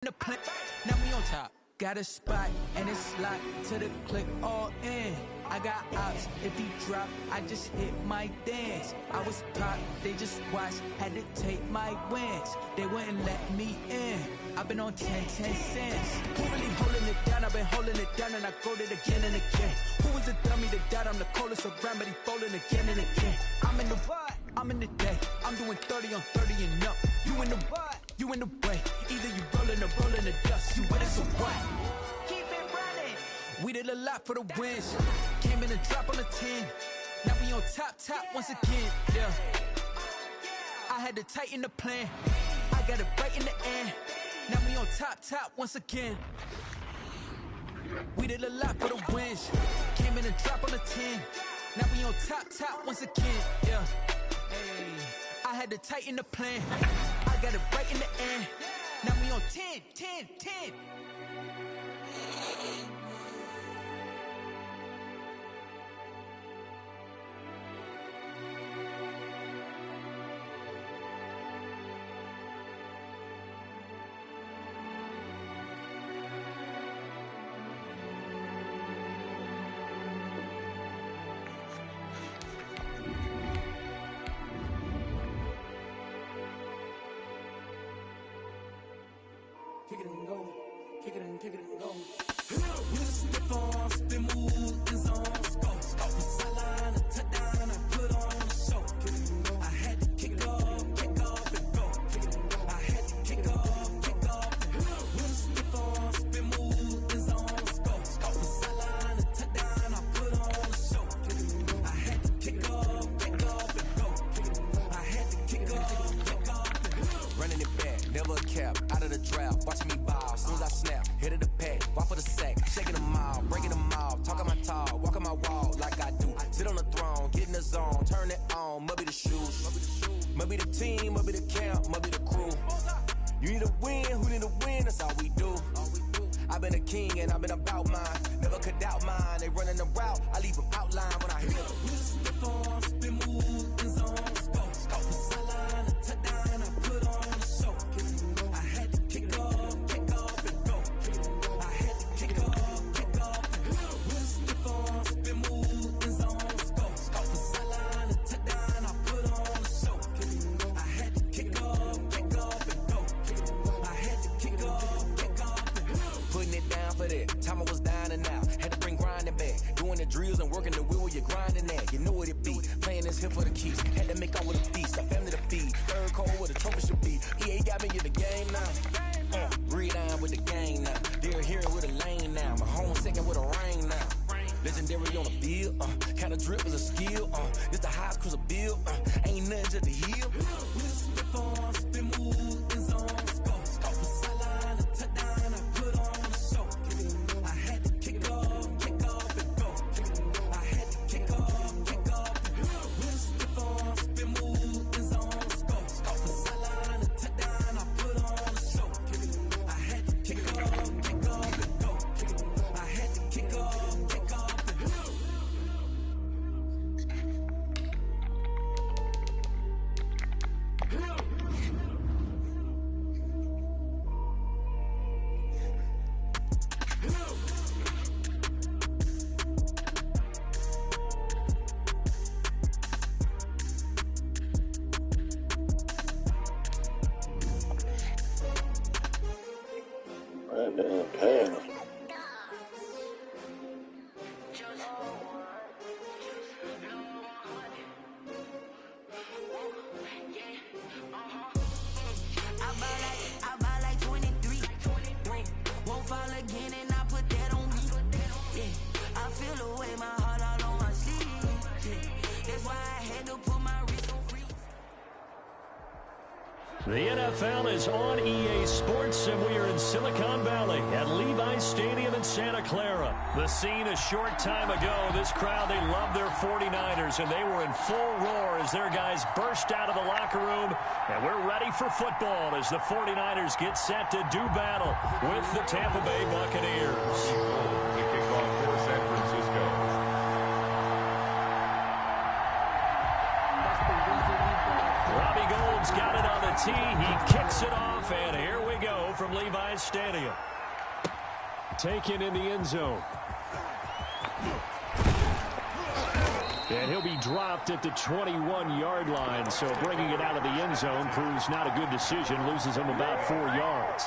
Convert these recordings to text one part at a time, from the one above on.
The plane, now we on top. Got a spot and it's locked to the click all in. I got ops, if he drop, I just hit my dance. I was pop, they just watched, had to take my wins. They wouldn't let me in. I've been on 10 cents. Who really holding it down? I've been holding it down and I go it again and again. Who was the dummy that died? I'm the coldest around, but he folding again and again. I'm in the what? I'm in the day. I'm doing 30 on 30 and up. You in the what? You in the way. Either you rolling or rolling the dust. You with us or what? Keep it running. We did a lot for the wins. Came in and drop on the 10. Now we on top once again. Yeah. I had to tighten the plan. I got it right in the end. Now we on top once again. We did a lot for the wins. Came in and drop on the 10. Now we on top once again. Yeah. Hey. I had to tighten the plan. I got it right in the end. Now we on 10. Kick it and go, kick it and go. With a stiff arm, spin move in zones, go. From sideline to touchdown, I put on a show. Kick it and go. I had to kick off and go. Kick it and go. I had to kick off and go. With a stiff arm, spin move in zones, go. From sideline to touchdown, I put on a show. Kick it and go. I had to kick off and go. Kick it and go. I had to kick off and go. Running it back, never a cap, out of the draft. Watching me ball, soon as I snap, hit of the pack, walk for the sack, shaking them all, breaking them off, talking my talk, walking my wall like I do. Sit on the throne, get in the zone, turn it on, must be the shoes, must be the team, must be the camp, must be the crew. You need a win, who need a win, that's all we do. I've been a king and I've been about mine, never could doubt mine. They running the route, I leave them outline when I hit them. With a stiff arm, spin move in zones, go. From sideline to touchdown, I put on a show. I had to kick off and go. I had to kick off and go. With a stiff arm, spin move in zones, go. From sideline to touchdown, I put on a show. I had to kick off and go. I had to kick off and go. Putting it down for that, time I was down and out. Had to bring grinding back, doing the drills and working the wheel where you're grinding at. You know what it be, playing this here for the keys. Had to make out with a feast, a family to feed. Third cold where the trophy should be. EA got me in the game now. Read on with the game now. They're hearing with a lane now. My home second with a rain now. Legendary on the field, kind of drip is a skill. It's the highest cruiser bill, ain't nothing just to heal. With a stiff arm, spin move in zones, go. From sideline to touchdown, I put on a show. I had to kick off and go. I had to kick off and go. With a stiff arm, spin move in zones, go. From sideline to touchdown, I put on a show. I had to kick off and go. I had to kick off and go. I buy like 23. Won't fall again and I put that on me. Yeah, I feel the way my heart all on my sleeve. Yeah, that's why I had to put my wrist on freeze. The NFL is on EA Sports, and we are in Silicon Valley at Levi's Stadium in Santa Clara. The scene a short time ago, this crowd, they love their 49ers, and they were in full roar as their guys burst out of the locker room. And we're ready for football as the 49ers get set to do battle with the Tampa Bay Buccaneers. The kickoff for San Francisco. Robbie Gould Jones got it on the tee. He kicks it off, and here we go from Levi's Stadium. Taken in the end zone. And he'll be dropped at the 21-yard line, so bringing it out of the end zone proves not a good decision. Loses him about 4 yards.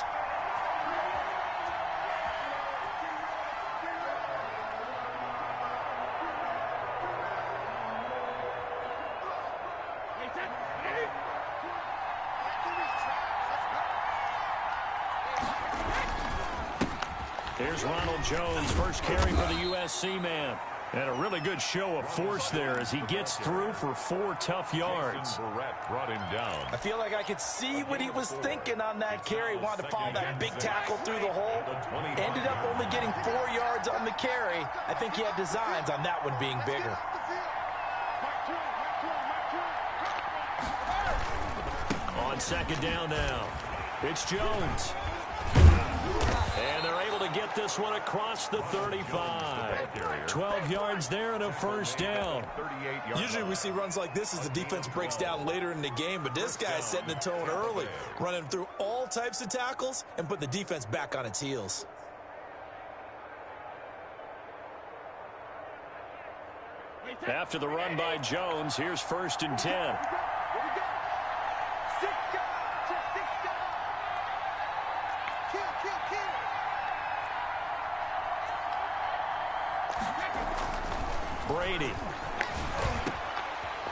Here's Ronald Jones, first carry for the USC man. And a really good show of force there as he gets through for 4 tough yards. Brought him down. I feel like I could see what he was thinking on that carry. Wanted to follow that big tackle through the hole. Ended up only getting 4 yards on the carry. I think he had designs on that one being bigger. On second down now, it's Jones. And they're able to get this one across the 35. 12 yards there and a first down. Usually we see runs like this as the defense breaks down later in the game, but this guy's setting the tone early, running through all types of tackles and put the defense back on its heels. After the run by Jones, here's 1st and 10. Brady.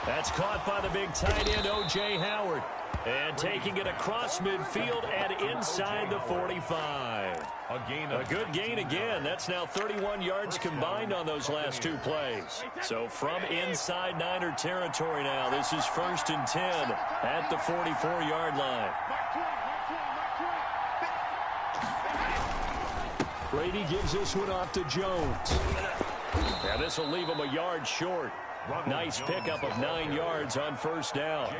That's caught by the big tight end, O.J. Howard. And taking it across midfield and inside the 45. A good gain again. That's now 31 yards combined on those last 2 plays. So from inside Niner territory now, this is 1st and 10 at the 44-yard line. Brady gives this one off to Jones. Yeah, this will leave him a yard short. Nice pickup of 9 yards on first down.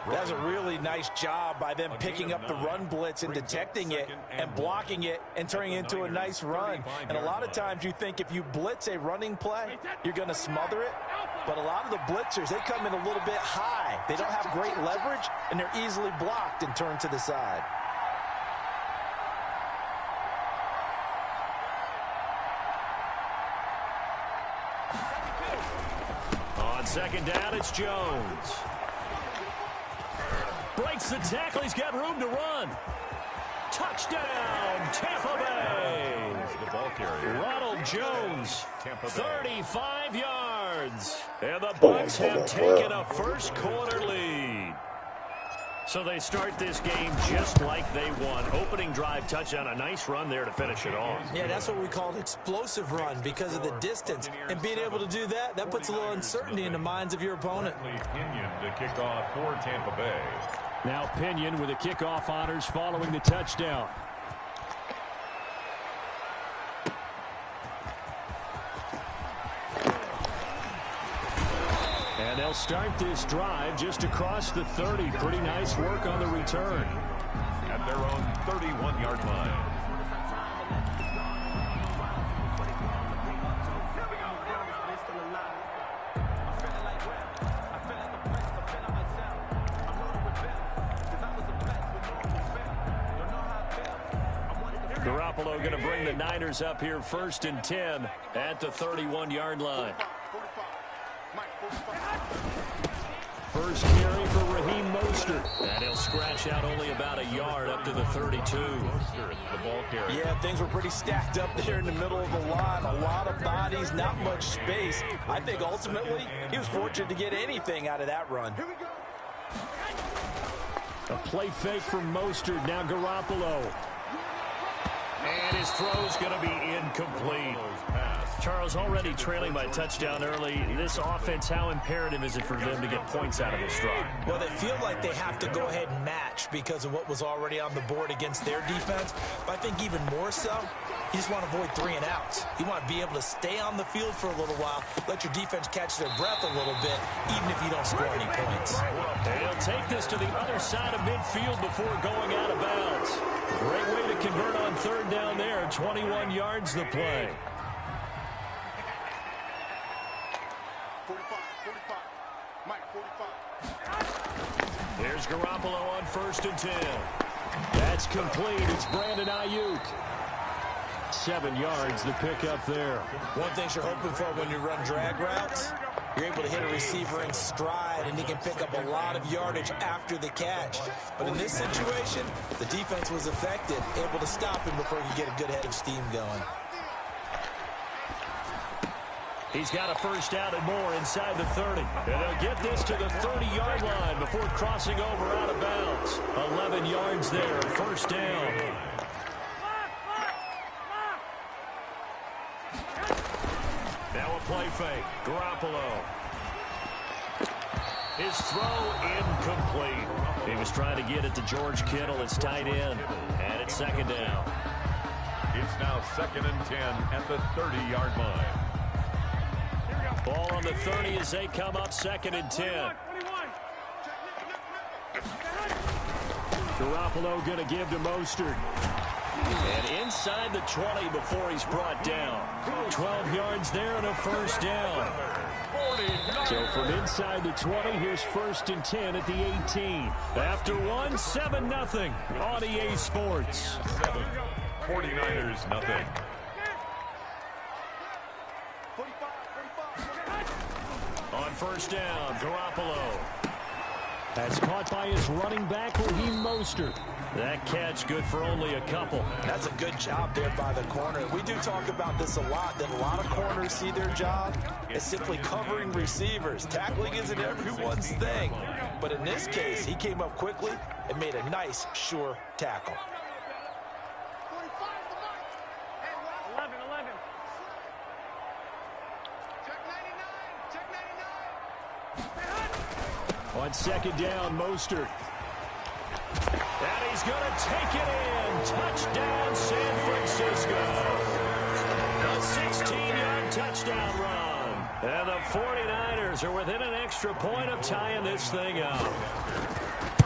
That's a really nice job by them picking up the run blitz and detecting it and blocking it and turning it into a nice run. And a lot of times you think if you blitz a running play, you're going to smother it. But a lot of the blitzers, they come in a little bit high. They don't have great leverage, and they're easily blocked and turned to the side. Second down, it's Jones. Breaks the tackle. He's got room to run. Touchdown, Tampa Bay. The ball carrier. Ronald Jones, 35 yards. And the Bucs have taken a first quarter lead. So they start this game just like they won. Opening drive touchdown, a nice run there to finish it off. Yeah, that's what we call an explosive run because of the distance. And being able to do that, that puts a little uncertainty in the minds of your opponent. Pinion to kick off for Tampa Bay. Now Pinion with the kickoff honors following the touchdown. And they'll start this drive just across the 30. Pretty nice work on the return. At their own 31-yard line. Garoppolo going to bring the Niners up here 1st and 10 at the 31-yard line. First carry for Raheem Mostert. And he'll scratch out only about a yard up to the 32. The ball carrier. Yeah, things were pretty stacked up there in the middle of the line. A lot of bodies, not much space. I think ultimately he was fortunate to get anything out of that run. A play fake from Mostert. Now Garoppolo. And his throw's going to be incomplete. Charles, already trailing by touchdown early. This offense, how imperative is it for them to get points out of this drive? Well, they feel like they have to go ahead and match because of what was already on the board against their defense. But I think even more so, you just want to avoid 3 and outs. You want to be able to stay on the field for a little while, let your defense catch their breath a little bit, even if you don't score any points. They'll take this to the other side of midfield before going out of bounds. Great way to convert on 3rd down there. 21 yards the play. Here's Garoppolo on 1st and 10. That's complete. It's Brandon Ayuk. 7 yards, the pickup there. One thing you're hoping for when you run drag routes, you're able to hit a receiver in stride, and he can pick up a lot of yardage after the catch. But in this situation, the defense was effective, able to stop him before he could get a good head of steam going. He's got a first down and more inside the 30. And they'll get this to the 30-yard line before crossing over out of bounds. 11 yards there, first down. Now a play fake. Garoppolo. His throw incomplete. He was trying to get it to George Kittle. It's tight end. And it's 2nd down. It's now 2nd and 10 at the 30-yard line. Ball on the 30 as they come up 2nd and 10. Garoppolo going to give to Mostert. And inside the 20 before he's brought down. 12 yards there and a first down. So from inside the 20, here's 1st and 10 at the 18. After one, 7-0 on EA Sports. 49ers nothing. On 1st down, Garoppolo. That's caught by his running back, Raheem Mostert. That catch good for only a couple. That's a good job there by the corner. We do talk about this a lot, that a lot of corners see their job as simply covering receivers. Tackling isn't everyone's thing. But in this case, he came up quickly and made a nice, sure tackle. On 2nd down, Mostert. And he's going to take it in. Touchdown, San Francisco. A 16-yard touchdown run. And the 49ers are within an extra point of tying this thing up.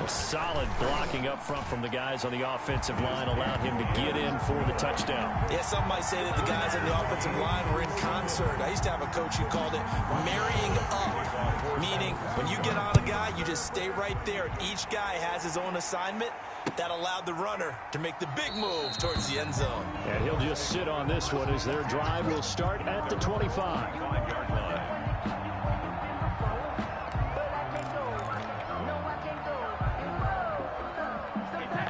Solid blocking up front from the guys on the offensive line allowed him to get in for the touchdown. Yeah, some might say that the guys on the offensive line were in concert. I used to have a coach who called it marrying up, meaning when you get on a guy, you just stay right there, and each guy has his own assignment. That allowed the runner to make the big move towards the end zone. And he'll just sit on this one as their drive will start at the 25.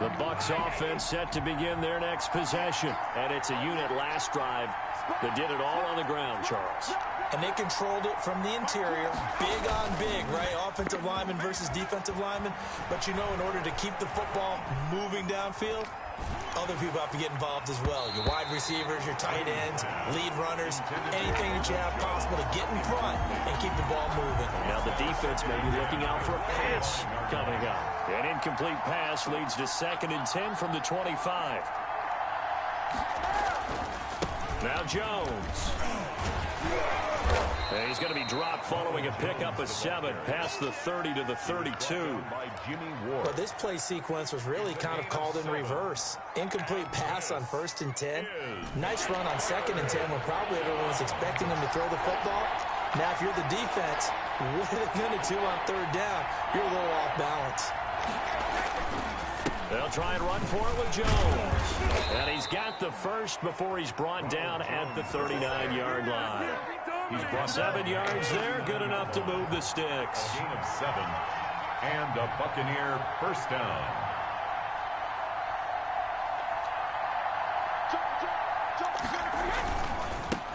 The Bucs offense set to begin their next possession. And it's a unit last drive that did it all on the ground, Charles. And they controlled it from the interior, big on big, right? Offensive lineman versus defensive lineman. But you know, in order to keep the football moving downfield, other people have to get involved as well. Your wide receivers, your tight ends, lead runners, anything that you have possible to get in front and keep the ball moving. Now the defense may be looking out for a pass coming up. An incomplete pass leads to 2nd and 10 from the 25. Now Jones. And he's going to be dropped following a pickup of 7 past the 30 to the 32. But this play sequence was really kind of called in reverse. Incomplete pass on 1st and 10. Nice run on 2nd and 10 when probably everyone's expecting him to throw the football. Now, if you're the defense, what are they going to do on 3rd down? You're a little off balance. They'll try and run for it with Jones. And he's got the first before he's brought down at the 39-yard line. He's brought 7 yards there, good enough to move the sticks. A gain of 7 and a Buccaneer first down.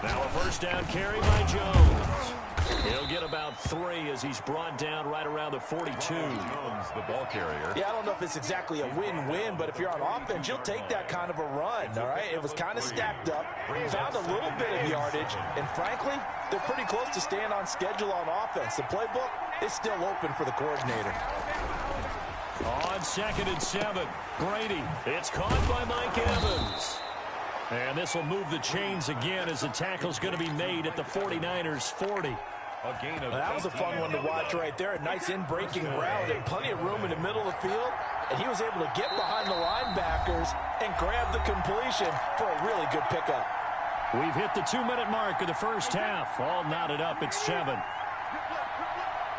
Now a first down carry by Jones. He'll get about 3 as he's brought down right around the 42. Jones, the ball carrier. Yeah, I don't know if it's exactly a win-win, but if you're on offense, you'll take that kind of a run, all right? It was kind of stacked up, found a little bit of yardage, and frankly, they're pretty close to staying on schedule on offense. The playbook is still open for the coordinator. On 2nd and 7, Brady. It's caught by Mike Evans. And this will move the chains again as the tackle's going to be made at the 49ers' 40. That was a fun one to watch right there. A nice in-breaking route and plenty of room in the middle of the field. And he was able to get behind the linebackers and grab the completion for a really good pickup. We've hit the 2-minute mark of the first half. All knotted up at 7.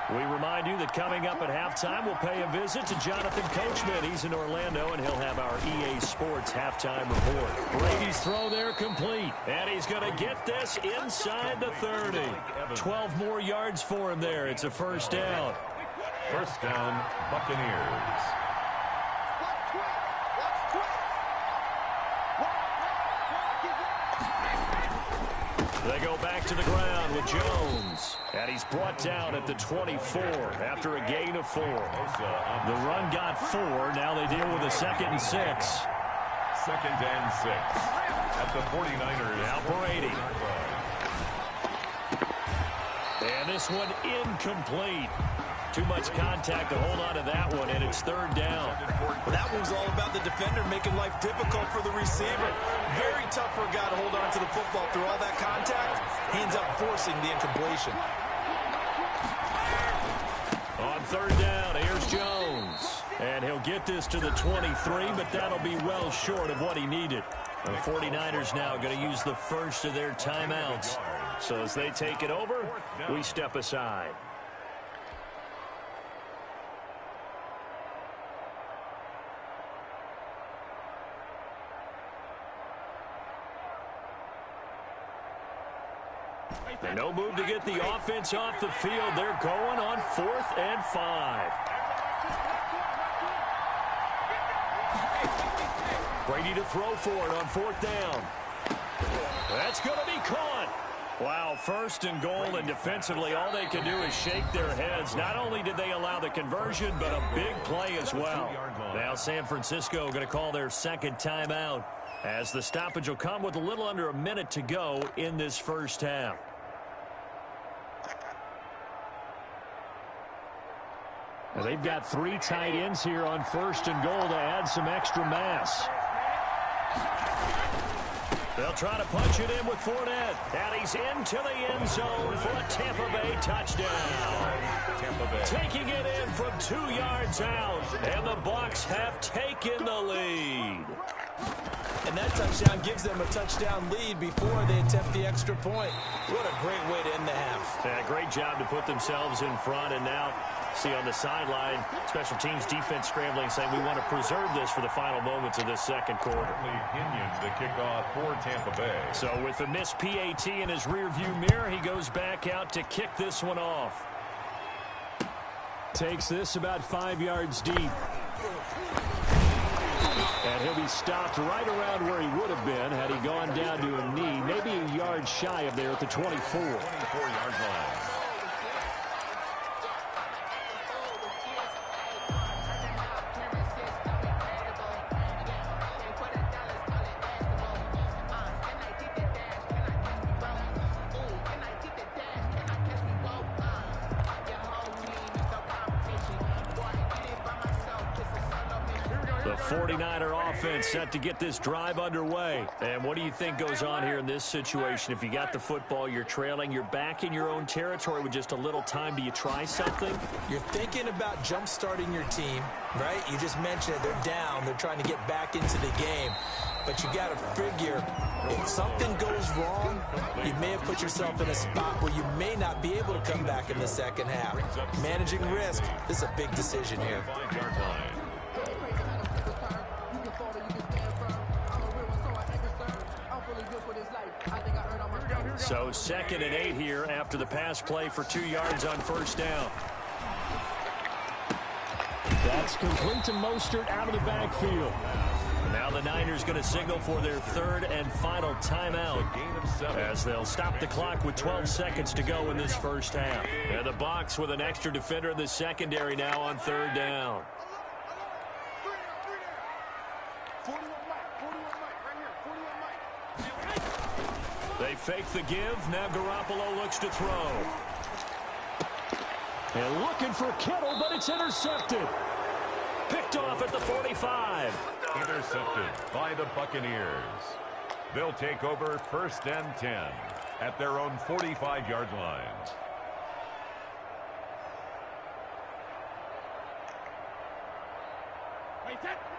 We remind you that coming up at halftime, we'll pay a visit to Jonathan Coachman. He's in Orlando, and he'll have our EA Sports halftime report. Brady's throw there complete, and he's going to get this inside the 30. 12 more yards for him there. It's a first down. First down, Buccaneers. They go back to the ground with Jones. And he's brought down at the 24 after a gain of 4. The run got 4. Now they deal with a 2nd and 6. 2nd and 6 at the 49ers. Now Brady. And this one incomplete. Too much contact to hold on to that one, and it's 3rd down. Well, that one's all about the defender making life difficult for the receiver. Very tough for a guy to hold on to the football through all that contact. He ends up forcing the incompletion. On 3rd down, here's Jones. And he'll get this to the 23, but that'll be well short of what he needed. The 49ers now going to use the first of their timeouts. So as they take it over, we step aside. No move to get the offense off the field. They're going on 4th and 5. Brady to throw for it on 4th down. That's going to be caught. Wow, 1st and goal, and defensively all they can do is shake their heads. Not only did they allow the conversion, but a big play as well. Now San Francisco going to call their 2nd timeout, as the stoppage will come with a little under a minute to go in this first half. Now they've got 3 tight ends here on 1st and goal to add some extra mass. They'll try to punch it in with Fournette. And he's into the end zone for a Tampa Bay touchdown. Tampa Bay taking it in from 2 yards out. And the Bucs have taken the lead. And that touchdown gives them a touchdown lead before they attempt the extra point. What a great way to end the half. Yeah, great job to put themselves in front. And now, see on the sideline, special teams defense scrambling, saying we want to preserve this for the final moments of this 2nd quarter. Pinions the kickoff for Tampa Bay. So with the missed PAT in his rearview mirror, he goes back out to kick this one off. Takes this about 5 yards deep. And he'll be stopped right around where he would have been had he gone down to a knee, maybe a yard shy of there at the 24. 24-yard line. The 49er offense set to get this drive underway. And what do you think goes on here in this situation? If you got the football, you're trailing, you're back in your own territory with just a little time. Do you try something? You're thinking about jump-starting your team, right? You just mentioned it. They're down. They're trying to get back into the game. But you got to figure, if something goes wrong, you may have put yourself in a spot where you may not be able to come back in the 2nd half. Managing risk, this is a big decision here. 5-yard line. So 2nd and 8 here after the pass play for 2 yards on 1st down. That's complete to Mostert out of the backfield. Now the Niners going to signal for their 3rd and final timeout, as they'll stop the clock with 12 seconds to go in this first half. And the Bucs with an extra defender in the secondary now on 3rd down. They fake the give. Now Garoppolo looks to throw. And looking for Kittle, but it's intercepted. Picked off at the 45. Intercepted by the Buccaneers. They'll take over 1st and 10 at their own 45-yard line.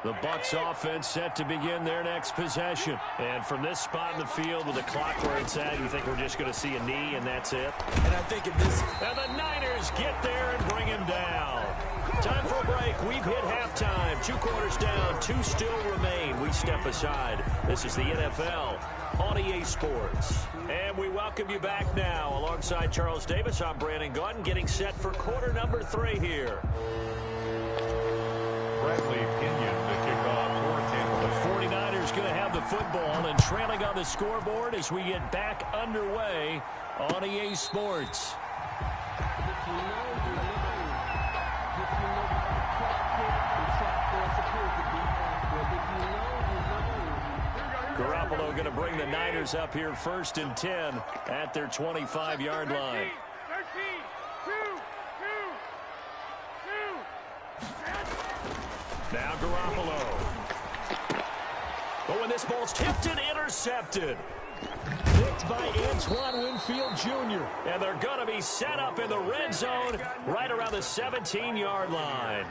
The Bucs offense set to begin their next possession. And from this spot in the field with the clock where it's at, you think we're just going to see a knee and that's it? And I think in this... And the Niners get there and bring him down. Time for a break. We've hit halftime. 2 quarters down. 2 still remain. We step aside. This is the NFL on EA Sports. And we welcome you back now. Alongside Charles Davis, I'm Brandon Gaudin, getting set for quarter number 3 here. Bradley Pinion to kick off for Tampa. The 49ers going to have the football and trailing on the scoreboard as we get back underway on EA Sports. Garoppolo going to bring the Niners up here 1st and 10 at their 25-yard line. Now Garoppolo. Oh, and this ball's tipped and intercepted. Picked by Antoine Winfield Jr. And they're going to be set up in the red zone right around the 17-yard line.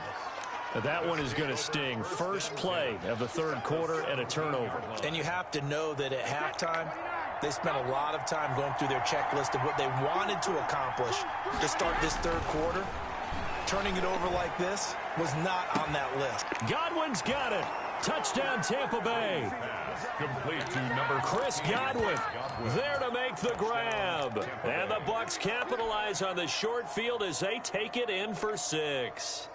That one is going to sting. First play of the 3rd quarter and a turnover. And you have to know that at halftime, they spent a lot of time going through their checklist of what they wanted to accomplish to start this 3rd quarter. Turning it over like this was not on that list. Godwin's got it. Touchdown, Tampa Bay. Complete to number Chris Godwin there to make the grab. And the Bucs capitalize on the short field as they take it in for 6.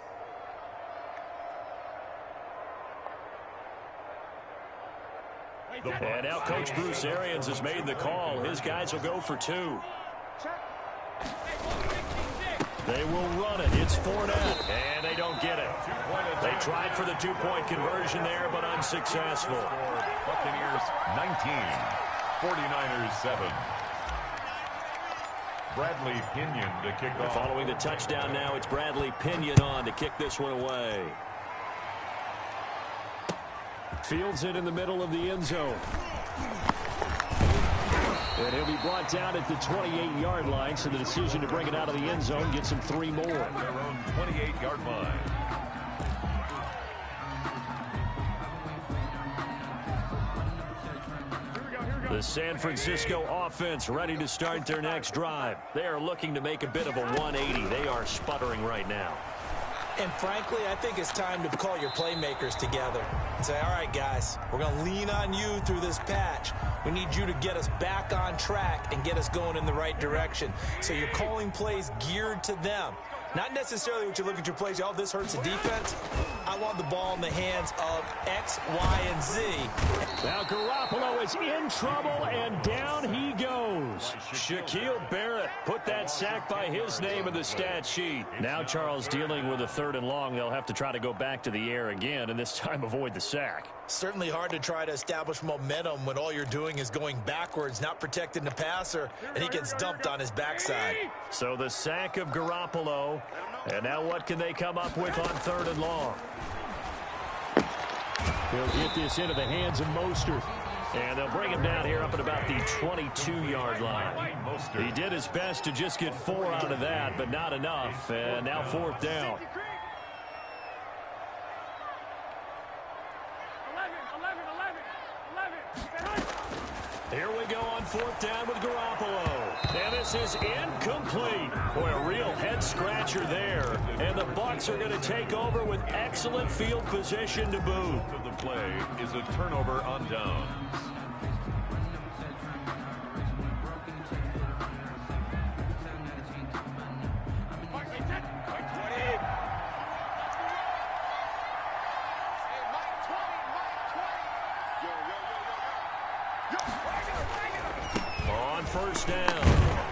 And now Coach Bruce Arians has made the call. His guys will go for 2. They will run it. It's Fournette. And they don't get it. They tried for the 2-point conversion there, but unsuccessful. Buccaneers 19, 49ers 7. Bradley Pinion to kick off. Following the touchdown now, it's Bradley Pinion on to kick this one away. Fields it in the middle of the end zone. And he'll be brought down at the 28-yard line, so the decision to bring it out of the end zone gets him 3 more. Their own 28-yard line. The San Francisco offense ready to start their next drive. They are looking to make a bit of a 180. They are sputtering right now. And frankly, I think it's time to call your playmakers together and say, all right, guys, we're going to lean on you through this patch. We need you to get us back on track and get us going in the right direction. So you're calling plays geared to them. Not necessarily what you look at your plays, oh, this hurts the defense. I want the ball in the hands of X, Y, and Z. Now Garoppolo is in trouble, and down he goes. Shaquille Barrett put that sack by his name in the stat sheet. Now Charles dealing with a 3rd and long. They'll have to try to go back to the air again, and this time avoid the sack. Certainly hard to try to establish momentum when all you're doing is going backwards, not protecting the passer, and he gets dumped on his backside. So the sack of Garoppolo, and now what can they come up with on 3rd and long? He'll get this into the hands of Mostert. And they'll bring him down here up at about the 22-yard line. He did his best to just get 4 out of that, but not enough. And now 4th down. Here we go on 4th down with Garoppolo. And this is incomplete. Boy, a real head-scratcher there. And the Bucs are going to take over with excellent field position to boot. The play is a turnover on downs. On 1st down,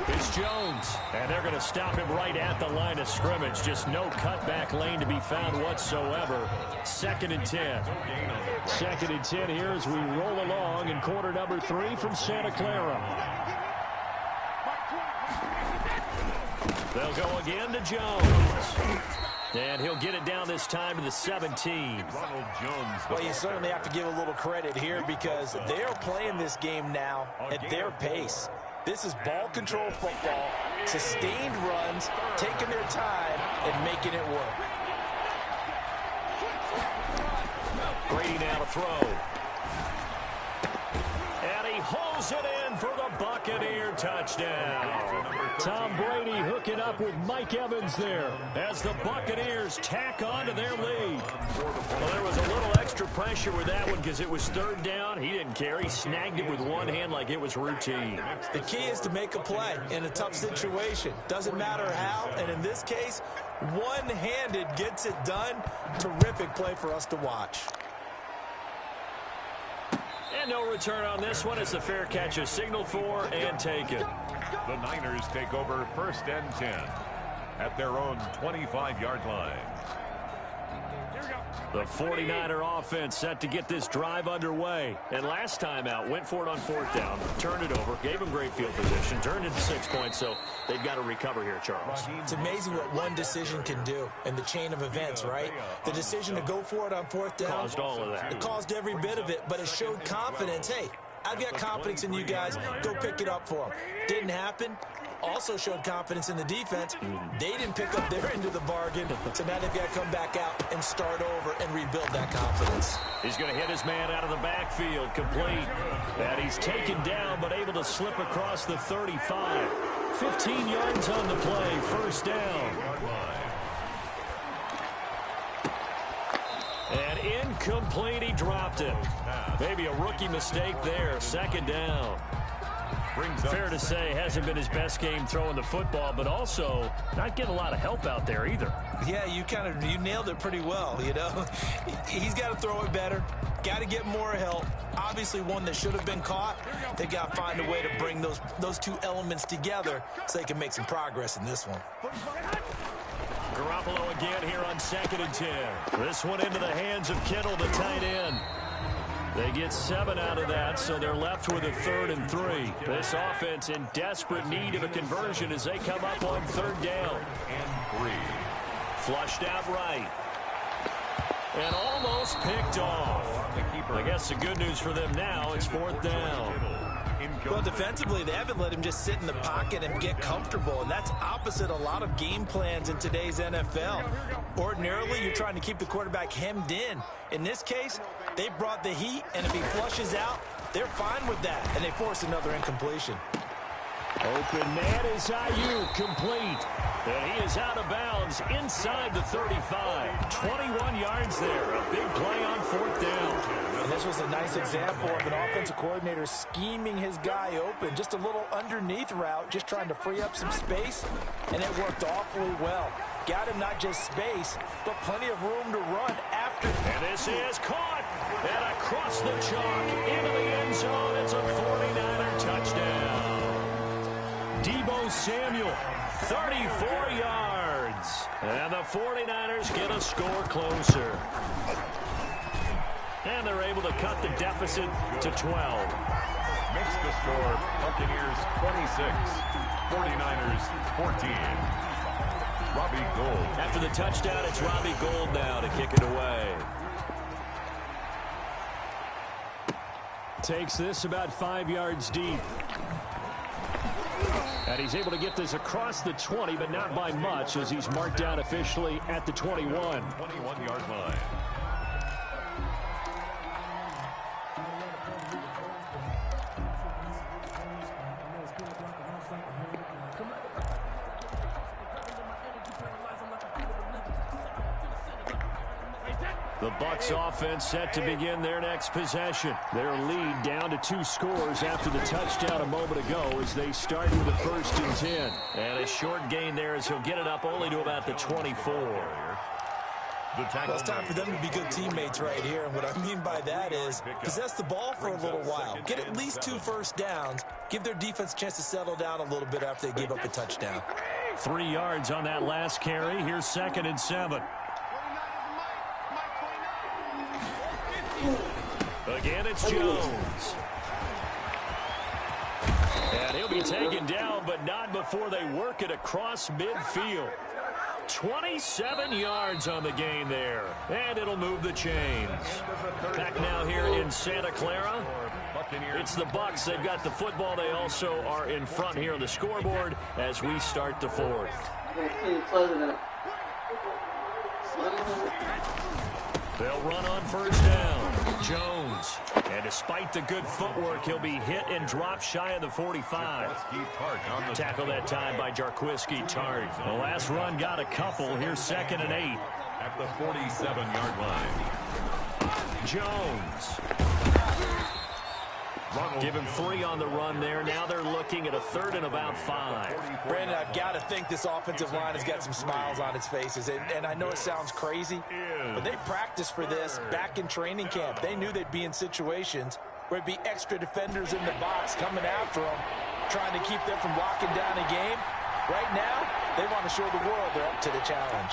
it's Jones. And they're going to stop him right at the line of scrimmage. Just no cutback lane to be found whatsoever. 2nd and 10. 2nd and 10 here as we roll along in quarter number 3 from Santa Clara. They'll go again to Jones. And he'll get it down this time to the 17. Ronald Jones. Well, you certainly have to give a little credit here because they are playing this game now at their pace. This is ball control football, sustained runs, taking their time and making it work. Brady now to throw. And he holds it in for the Buccaneer touchdown. Tom Brady hooking up with Mike Evans there as the Buccaneers tack on to their lead. Well, there was a little extra pressure with that one because it was third down. He didn't care. He snagged it with one hand like it was routine. The key is to make a play in a tough situation. Doesn't matter how, and in this case, one-handed gets it done. Terrific play for us to watch. And no return on this one as the fair catch is signaled for and taken. The Niners take over 1st and 10 at their own 25-yard line. The 49er offense set to get this drive underway. And last time out, went for it on 4th down, turned it over, gave them great field position, turned into 6 points, so they've got to recover here, Charles. It's amazing what one decision can do in the chain of events, right? The decision to go for it on 4th down. Caused all of that. It caused every bit of it, but it showed confidence. Hey, I've got confidence in you guys. Go pick it up for them. Didn't happen. Also showed confidence in the defense. They didn't pick up their end of the bargain, so now they've got to come back out and start over and rebuild that confidence. He's going to hit his man out of the backfield, complete. And he's taken down, but able to slip across the 35. 15 yards on the play, 1st down. And incomplete, he dropped it. Maybe a rookie mistake there, 2nd down. Fair to say, hasn't been his best game throwing the football, but also not getting a lot of help out there either. Yeah, you nailed it pretty well, you know. He's got to throw it better, got to get more help. Obviously one that should have been caught. They got to find a way to bring those two elements together so they can make some progress in this one. Garoppolo again here on 2nd and 10. This one into the hands of Kittle, the tight end. They get 7 out of that, so they're left with a 3rd and 3. This offense in desperate need of a conversion as they come up on 3rd down. And 3. Flushed out right. And almost picked off. I guess the good news for them now is 4th down. Well, defensively, they haven't let him just sit in the pocket and get comfortable, and that's opposite a lot of game plans in today's NFL. Ordinarily, you're trying to keep the quarterback hemmed in. In this case, they brought the heat, and if he flushes out, they're fine with that, and they force another incompletion. Open man is Ayuk, complete. And he is out of bounds inside the 35. 21 yards there. A big play on 4th down. And this was a nice example of an offensive coordinator scheming his guy open. Just a little underneath route, just trying to free up some space, and it worked awfully well. Got him not just space, but plenty of room to run after. And this is caught. And across the chalk into the end zone. It's a 49er touchdown. Deebo Samuel, 34 yards. And the 49ers get a score closer. And they're able to cut the deficit to 12. Makes the score Buccaneers 26, 49ers 14. Robbie Gould. After the touchdown, it's Robbie Gould now to kick it away. Takes this about 5 yards deep. And he's able to get this across the 20, but not by much as he's marked down officially at the 21. 21-yard line. The Bucs offense set to begin their next possession. Their lead down to 2 scores after the touchdown a moment ago as they start with a 1st and 10. And a short gain there as he'll get it up only to about the 24. Well, it's time for them to be good teammates right here. And what I mean by that is possess the ball for a little while. Get at least 2 first downs. Give their defense a chance to settle down a little bit after they give up a touchdown. 3 yards on that last carry. Here's 2nd and 7. Again, it's Jones. And he'll be taken down, but not before they work it across midfield. 27 yards on the gain there. And it'll move the chains. Back now here in Santa Clara. It's the Bucs. They've got the football. They also are in front here on the scoreboard as we start the 4th. They'll run on 1st down. Jones. And despite the good footwork, he'll be hit and dropped shy of the 45. Tackle that time by Jarquiski Tart. The last run got a couple. Here's 2nd and 8. At the 47-yard line. Jones. Give him 3 on the run there. Now they're looking at a 3rd and about 5. Brandon, I've got to think this offensive line has got some smiles on its faces. And I know it sounds crazy, but they practiced for this back in training camp. They knew they'd be in situations where it'd be extra defenders in the box coming after them, trying to keep them from locking down a game. Right now, they want to show the world they're up to the challenge.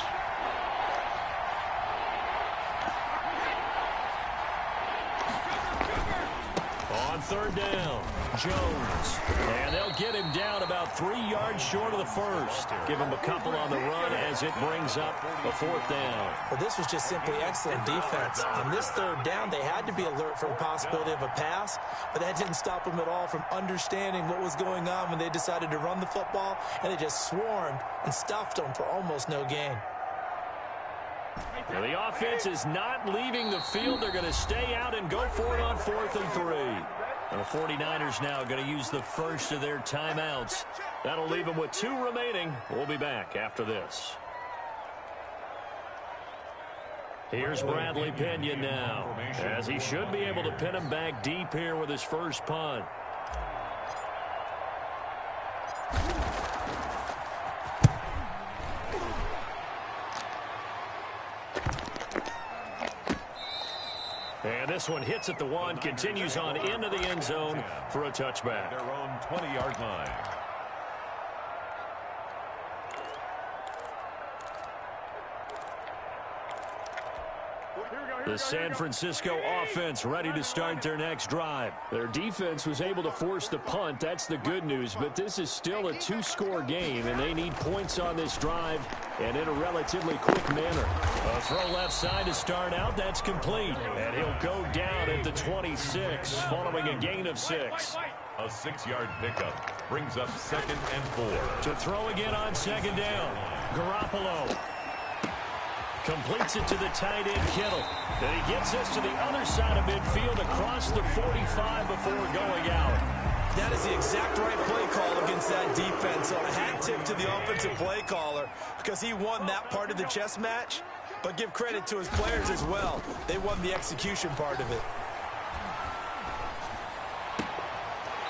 On 3rd down, Jones. And they'll get him down about 3 yards short of the 1st. Give him a couple on the run as it brings up a 4th down. Well, this was just simply excellent defense. On this 3rd down, they had to be alert for the possibility of a pass, but that didn't stop them at all from understanding what was going on when they decided to run the football, and they just swarmed and stuffed them for almost no gain. Well, the offense is not leaving the field. They're going to stay out and go for it on 4th and 3. And the 49ers now going to use the first of their timeouts. That'll leave them with 2 remaining. We'll be back after this. Here's Bradley Pinion now, as he should be able to pin him back deep here with his first punt. And this one hits at the 1, continues on into the end zone for a touchback. Their own 20-yard line. The San Francisco offense ready to start their next drive. Their defense was able to force the punt. That's the good news, but this is still a 2-score game, and they need points on this drive and in a relatively quick manner. A throw left side to start out. That's complete, and he'll go down at the 26 following a gain of 6. A 6-yard pickup brings up 2nd and 4. To throw again on 2nd down. Garoppolo completes it to the tight end, Kittle. And he gets us to the other side of midfield across the 45 before going out. That is the exact right play call against that defense. So a hat tip to the offensive play caller because he won that part of the chess match. But give credit to his players as well. They won the execution part of it.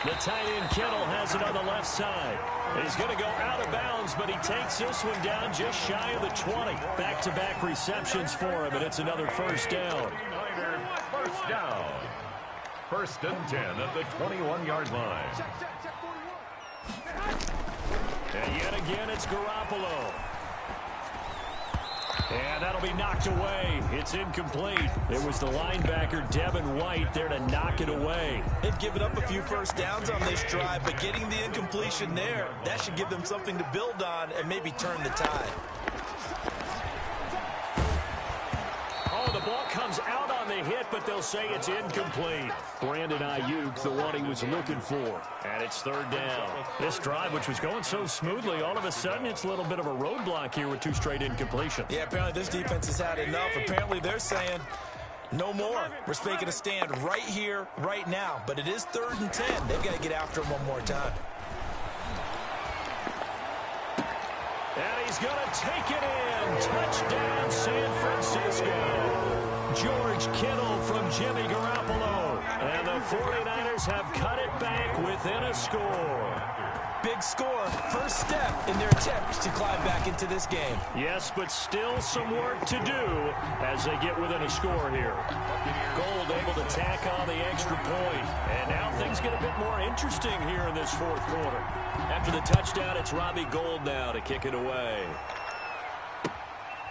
The tight end, Kittle, has it on the left side. He's going to go out of bounds, but he takes this one down just shy of the 20. Back-to-back receptions for him, and it's another first down. First down. 1st and 10 at the 21-yard line. And yet again, it's Garoppolo. And that'll be knocked away. It's incomplete. It was the linebacker, Devin White, there to knock it away. They've given up a few first downs on this drive, but getting the incompletion there, that should give them something to build on and maybe turn the tide. Oh, the ball comes out on the hit, but they'll say it's incomplete. Brandon Ayuk, the one he was looking for. And it's 3rd down. This drive, which was going so smoothly, all of a sudden it's a little bit of a roadblock here with 2 straight incompletions. Yeah, apparently this defense has had enough. Apparently they're saying, no more. We're making a stand right here, right now. But it is 3rd and 10. They've got to get after him one more time. And he's going to take it in. Touchdown, San Francisco. George Kittle from Jimmy Garoppolo. And the 49ers have cut it back within a score. Big score, first step in their attempt to climb back into this game. Yes, but still some work to do as they get within a score here. Gold able to tack on the extra point. And now things get a bit more interesting here in this 4th quarter. After the touchdown, it's Robbie Gould now to kick it away.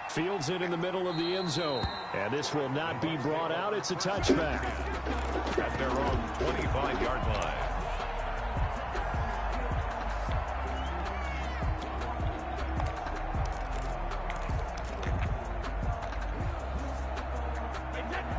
Fields it in the middle of the end zone. And this will not be brought out. It's a touchback. At their own 25-yard line.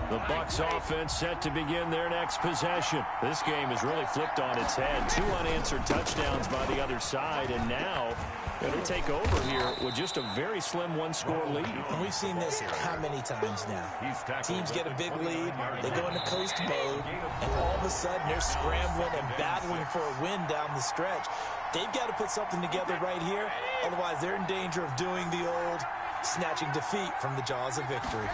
The Bucs This offense set to begin their next possession. This game is really flipped on its head. 2 unanswered touchdowns by the other side, and now they take over here with just a very slim one-score lead. And we've seen this how many times now? Teams get a big lead, they go into coast mode, and all of a sudden they're scrambling and battling for a win down the stretch. They've got to put something together right here, otherwise they're in danger of doing the old snatching defeat from the jaws of victory.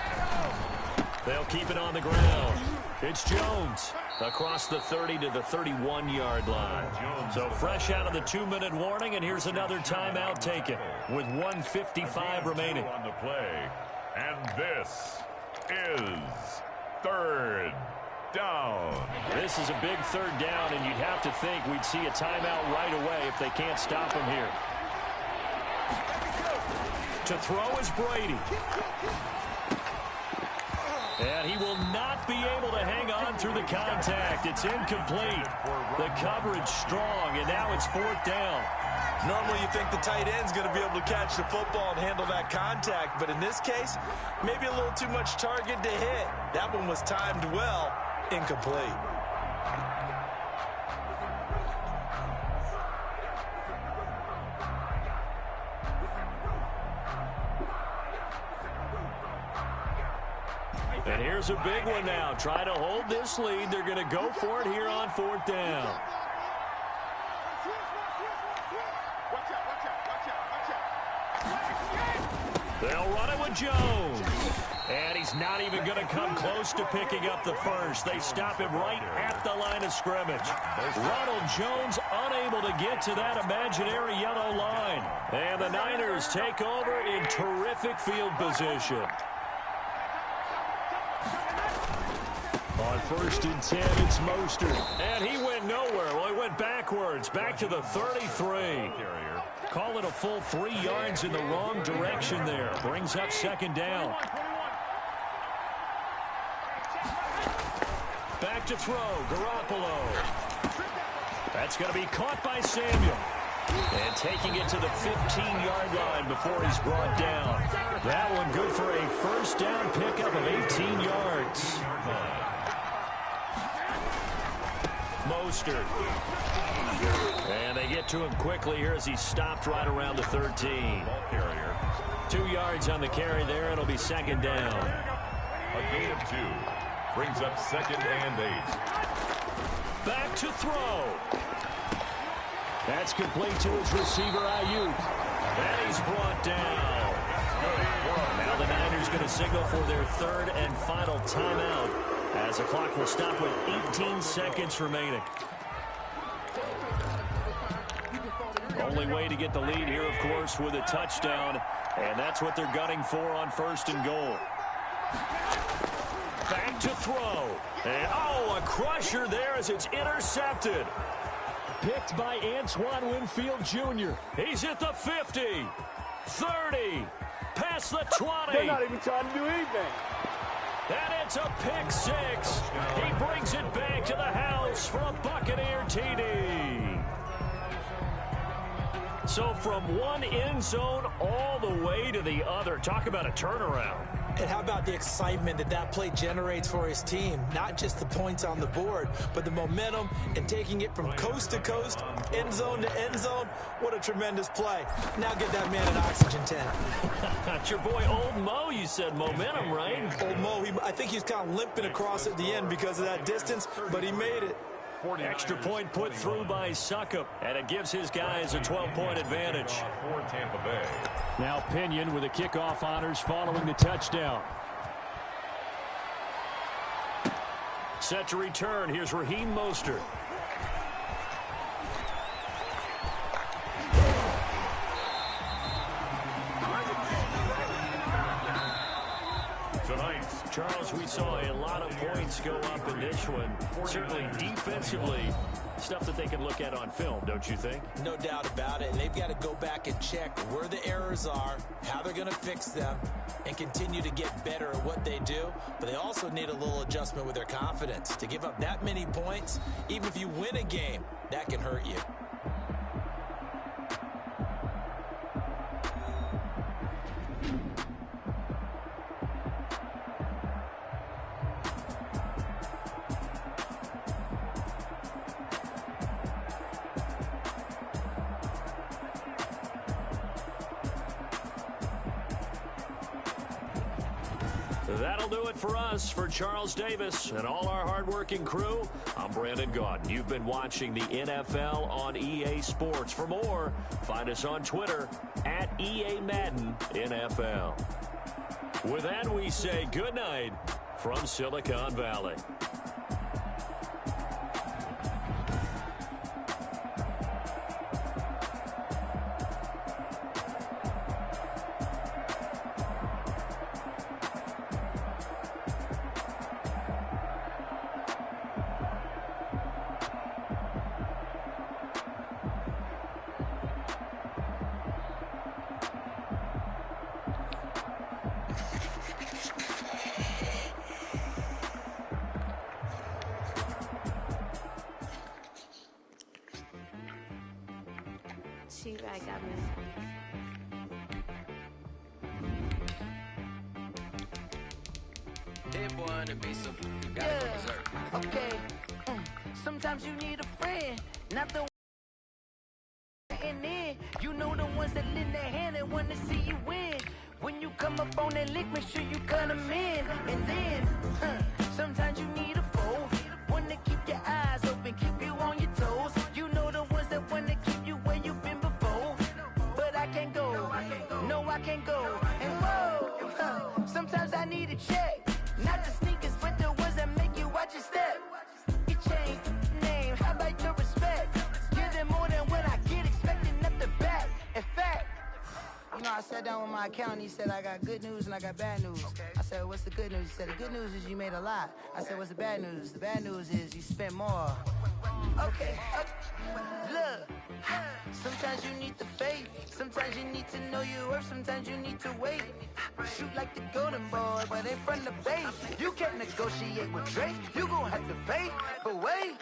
They'll keep it on the ground. It's Jones across the 30 to the 31-yard line. So fresh out of the 2-minute warning, and here's another timeout taken with 1:55 remaining. On the play, and this is third down. This is a big third down, and you'd have to think we'd see a timeout right away if they can't stop him here. To throw is Brady. And he will not be able to hang on through the contact. It's incomplete. The coverage strong, and now it's 4th down. Normally you think the tight end's going to be able to catch the football and handle that contact, but in this case, maybe a little too much target to hit. That one was timed well, incomplete. And here's a big one now. Try to hold this lead. They're going to go for it here on 4th down. They'll run it with Jones. And he's not even going to come close to picking up the first. They stop him right at the line of scrimmage. Ronald Jones unable to get to that imaginary yellow line. And the Niners take over in terrific field position. On 1st and 10, it's Mostert. And he went nowhere. Well, he went backwards, back to the 33. Call it a full 3 yards in the wrong direction there. Brings up 2nd down. Back to throw, Garoppolo. That's going to be caught by Samuel. And taking it to the 15-yard line before he's brought down. That one good for a 1st down pickup of 18 yards. Mostert. And they get to him quickly here as he stopped right around the 13. 2 yards on the carry there. It'll be 2nd down. A gain of 2. Brings up 2nd and 8. Back to throw. That's complete to his receiver, Ayuk. And he's brought down. Now the Niners going to signal for their 3rd and final timeout, as the clock will stop with 18 seconds remaining. Only way to get the lead here, of course, with a touchdown, and that's what they're gunning for on 1st and goal. Back to throw. And, a crusher there as it's intercepted. Picked by Antoine Winfield Jr. He's at the 50, 30, past the 20. They're not even trying to do anything. And it's a pick 6. He brings it back to the house for a Buccaneer TD. So from one end zone all the way to the other. Talk about a turnaround. And how about the excitement that play generates for his team? Not just the points on the board, but the momentum and taking it from coast to coast, end zone to end zone. What a tremendous play. Now get that man an oxygen tent. That's your boy Old Mo, you said. Momentum, right? Old Mo, I think he's kind of limping across at the end because of that distance, but he made it. Extra point put through by Succop, and it gives his guys a 12-point advantage. For Tampa Bay. Now Pinion with the kickoff honors following the touchdown. Set to return. Here's Raheem Mostert. Tonight, Charles, we saw a lot of points go up in this one. Certainly defensively, stuff that they can look at on film, don't you think? No doubt about it. They've got to go back and check where the errors are, how they're going to fix them, and continue to get better at what they do. But they also need a little adjustment with their confidence. To give up that many points, even if you win a game, that can hurt you. That'll do it for us. For Charles Davis and all our hardworking crew, I'm Brandon Gaudin. You've been watching the NFL on EA Sports. For more, find us on Twitter at EA Madden NFL. With that, we say good night from Silicon Valley. She-Rag got me. Dead boy on the beat, so you gotta go berserk. Okay. Sometimes you need a friend, not the and then you know the ones that lend their hand and want to see you win. When you come up on that lick, make sure you cut them in. And then sometimes you need a foe, one to keep your eyes open, keep you on your toes. You know the ones that want to keep you where you've been before. But I can't go, no I can't go. And whoa, sometimes I need a check, not the sneakers, but the ones that make you watch your step. You change name, how about your respect? Give them more than what I get, expecting nothing back. In fact, you know, I sat down with my accountant. He said, I got good news and I got bad news. I said, what's the good news? He said, the good news is you made a lot. I said, what's the bad news? The bad news is you spent more. Okay, look, sometimes you need the faith. Sometimes you need to know your worth. Sometimes you need to wait. Shoot like the golden boy, but in front of the bay. You can't negotiate with Drake. You gon' have to pay, but wait.